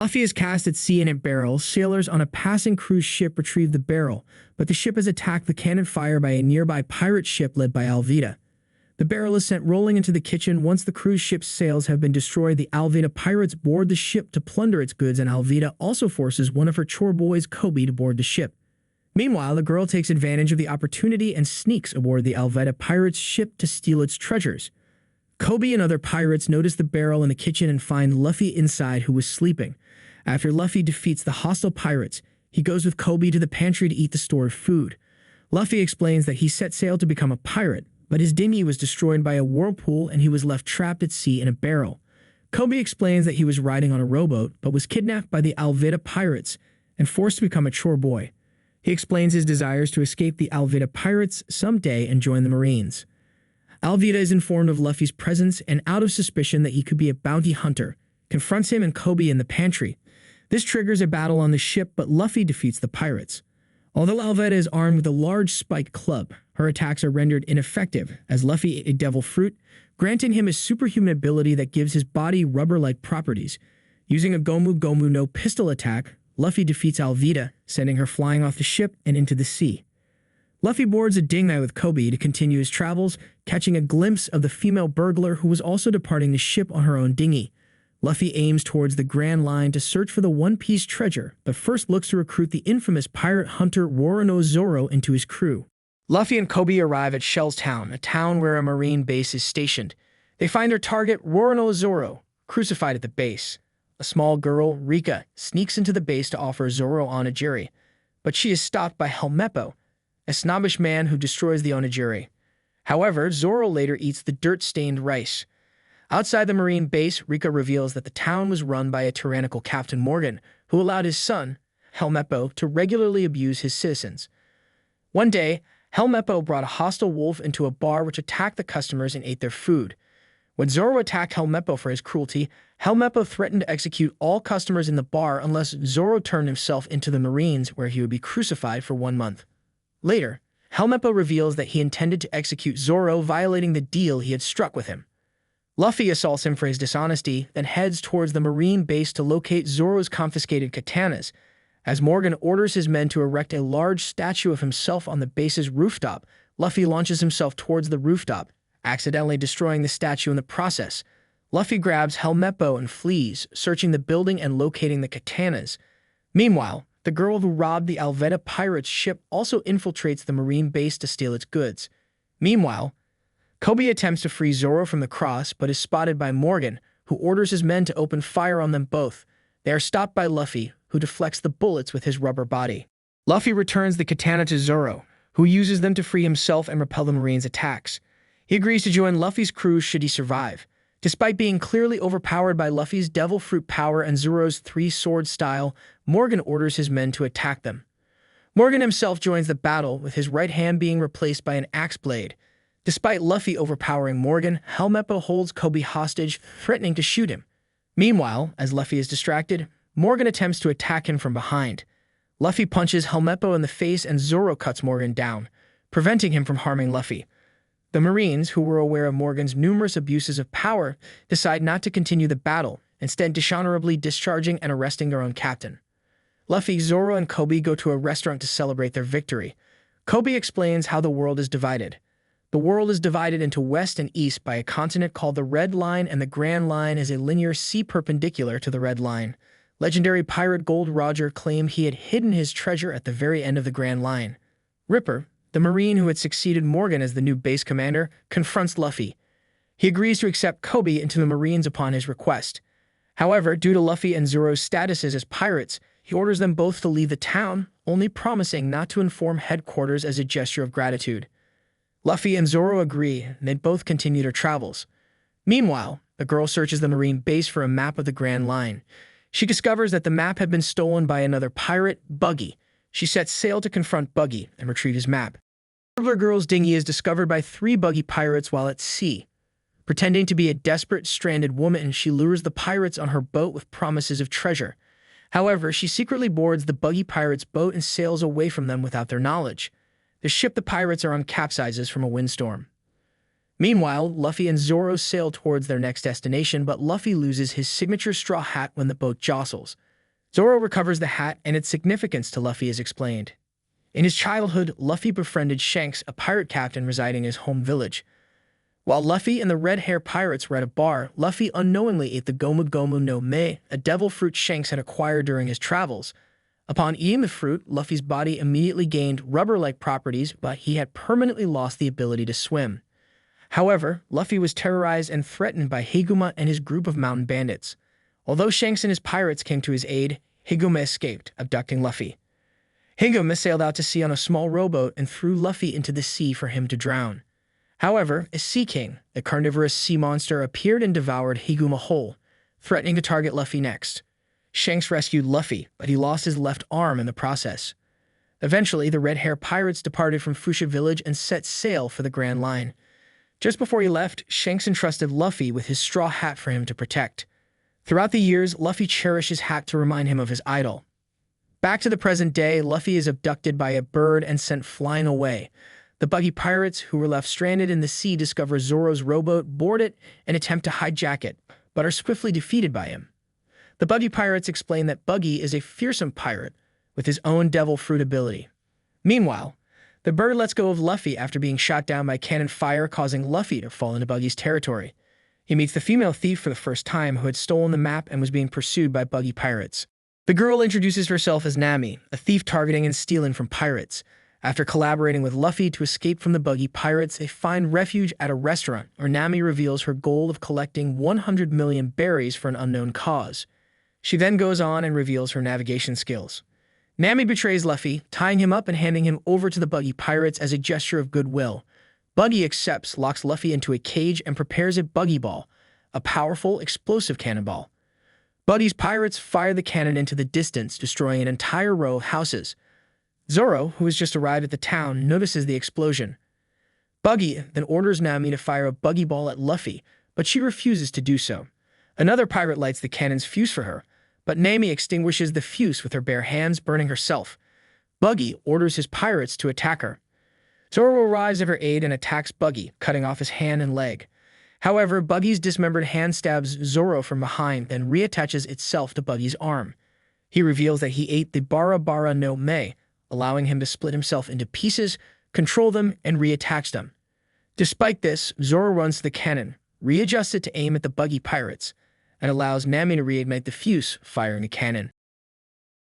Luffy is cast at sea in a barrel. Sailors on a passing cruise ship retrieve the barrel, but the ship is attacked with cannon fire by a nearby pirate ship led by Alvida. The barrel is sent rolling into the kitchen. Once the cruise ship's sails have been destroyed, the Alvida pirates board the ship to plunder its goods, and Alvida also forces one of her chore boys, Kobe, to board the ship. Meanwhile, the girl takes advantage of the opportunity and sneaks aboard the Alvida pirates' ship to steal its treasures. Kobe and other pirates notice the barrel in the kitchen and find Luffy inside, who was sleeping. After Luffy defeats the hostile pirates, he goes with Kobe to the pantry to eat the stored food. Luffy explains that he set sail to become a pirate, but his dinghy was destroyed by a whirlpool and he was left trapped at sea in a barrel. Kobe explains that he was riding on a rowboat, but was kidnapped by the Alvida pirates and forced to become a chore boy. He explains his desires to escape the Alvida pirates someday and join the Marines. Alvida is informed of Luffy's presence and, out of suspicion that he could be a bounty hunter, confronts him and Kobe in the pantry. This triggers a battle on the ship, but Luffy defeats the pirates. Although Alvida is armed with a large spiked club, her attacks are rendered ineffective as Luffy ate a devil fruit, granting him a superhuman ability that gives his body rubber-like properties. Using a Gomu Gomu no pistol attack, Luffy defeats Alvida, sending her flying off the ship and into the sea. Luffy boards a dinghy with Kobe to continue his travels, catching a glimpse of the female burglar who was also departing the ship on her own dinghy. Luffy aims towards the Grand Line to search for the One Piece treasure, but first looks to recruit the infamous pirate hunter Roronoa Zoro into his crew. Luffy and Kobe arrive at Shell's Town, a town where a marine base is stationed. They find their target, Roronoa Zoro, crucified at the base. A small girl, Rika, sneaks into the base to offer Zoro onigiri, but she is stopped by Helmeppo, a snobbish man who destroys the onigiri. However, Zoro later eats the dirt-stained rice. Outside the marine base, Rika reveals that the town was run by a tyrannical Captain Morgan, who allowed his son, Helmeppo, to regularly abuse his citizens. One day, Helmeppo brought a hostile wolf into a bar which attacked the customers and ate their food. When Zoro attacked Helmeppo for his cruelty, Helmeppo threatened to execute all customers in the bar unless Zoro turned himself into the Marines, where he would be crucified for 1 month. Later, Helmeppo reveals that he intended to execute Zoro, violating the deal he had struck with him. Luffy assaults him for his dishonesty, then heads towards the marine base to locate Zoro's confiscated katanas. As Morgan orders his men to erect a large statue of himself on the base's rooftop, Luffy launches himself towards the rooftop, accidentally destroying the statue in the process. Luffy grabs Helmeppo and flees, searching the building and locating the katanas. Meanwhile, the girl who robbed the Alvida pirates' ship also infiltrates the marine base to steal its goods. Meanwhile, Kobe attempts to free Zoro from the cross, but is spotted by Morgan, who orders his men to open fire on them both. They are stopped by Luffy, who deflects the bullets with his rubber body. Luffy returns the katana to Zoro, who uses them to free himself and repel the Marines' attacks. He agrees to join Luffy's crew should he survive. Despite being clearly overpowered by Luffy's devil fruit power and Zoro's three-sword style, Morgan orders his men to attack them. Morgan himself joins the battle, with his right hand being replaced by an axe blade. Despite Luffy overpowering Morgan, Helmeppo holds Kobe hostage, threatening to shoot him. Meanwhile, as Luffy is distracted, Morgan attempts to attack him from behind. Luffy punches Helmeppo in the face and Zoro cuts Morgan down, preventing him from harming Luffy. The Marines, who were aware of Morgan's numerous abuses of power, decide not to continue the battle, instead dishonorably discharging and arresting their own captain. Luffy, Zoro, and Kobe go to a restaurant to celebrate their victory. Kobe explains how the world is divided. The world is divided into west and east by a continent called the Red Line, and the Grand Line is a linear sea perpendicular to the Red Line. Legendary pirate Gold Roger claimed he had hidden his treasure at the very end of the Grand Line. Ripper, the Marine who had succeeded Morgan as the new base commander, confronts Luffy. He agrees to accept Kobe into the Marines upon his request. However, due to Luffy and Zoro's statuses as pirates, he orders them both to leave the town, only promising not to inform headquarters as a gesture of gratitude. Luffy and Zoro agree, and they both continue their travels. Meanwhile, the girl searches the marine base for a map of the Grand Line. She discovers that the map had been stolen by another pirate, Buggy. She sets sail to confront Buggy and retrieve his map. The burglar girl's dinghy is discovered by 3 Buggy pirates while at sea. Pretending to be a desperate, stranded woman, she lures the pirates on her boat with promises of treasure. However, she secretly boards the Buggy pirates' boat and sails away from them without their knowledge. The ship the pirates are on capsizes from a windstorm. Meanwhile, Luffy and Zoro sail towards their next destination, but Luffy loses his signature straw hat when the boat jostles. Zoro recovers the hat and its significance to Luffy is explained. In his childhood, Luffy befriended Shanks, a pirate captain residing in his home village. While Luffy and the red-hair pirates were at a bar, Luffy unknowingly ate the Gomu Gomu no Me, a devil fruit Shanks had acquired during his travels. Upon eating the fruit, Luffy's body immediately gained rubber-like properties, but he had permanently lost the ability to swim. However, Luffy was terrorized and threatened by Higuma and his group of mountain bandits. Although Shanks and his pirates came to his aid, Higuma escaped, abducting Luffy. Higuma sailed out to sea on a small rowboat and threw Luffy into the sea for him to drown. However, a Sea King, a carnivorous sea monster, appeared and devoured Higuma whole, threatening to target Luffy next. Shanks rescued Luffy, but he lost his left arm in the process. Eventually, the red-hair pirates departed from Fuchsia Village and set sail for the Grand Line. Just before he left, Shanks entrusted Luffy with his straw hat for him to protect. Throughout the years, Luffy cherished his hat to remind him of his idol. Back to the present day, Luffy is abducted by a bird and sent flying away. The buggy pirates, who were left stranded in the sea, discover Zoro's rowboat, board it, and attempt to hijack it, but are swiftly defeated by him. The buggy pirates explain that Buggy is a fearsome pirate with his own devil fruit ability. Meanwhile, the bird lets go of Luffy after being shot down by cannon fire, causing Luffy to fall into Buggy's territory. He meets the female thief for the first time who had stolen the map and was being pursued by buggy pirates. The girl introduces herself as Nami, a thief targeting and stealing from pirates. After collaborating with Luffy to escape from the buggy pirates, they find refuge at a restaurant where Nami reveals her goal of collecting 100 million berries for an unknown cause. She then goes on and reveals her navigation skills. Nami betrays Luffy, tying him up and handing him over to the buggy pirates as a gesture of goodwill. Buggy accepts, locks Luffy into a cage, and prepares a buggy ball, a powerful, explosive cannonball. Buggy's pirates fire the cannon into the distance, destroying an entire row of houses. Zoro, who has just arrived at the town, notices the explosion. Buggy then orders Nami to fire a buggy ball at Luffy, but she refuses to do so. Another pirate lights the cannon's fuse for her, but Nami extinguishes the fuse with her bare hands, burning herself. Buggy orders his pirates to attack her. Zoro arrives at her aid and attacks Buggy, cutting off his hand and leg. However, Buggy's dismembered hand stabs Zoro from behind, then reattaches itself to Buggy's arm. He reveals that he ate the Bara Bara no Me, allowing him to split himself into pieces, control them, and reattach them. Despite this, Zoro runs to the cannon, readjusts it to aim at the buggy pirates, and allows Nami to reignite the fuse, firing the cannon.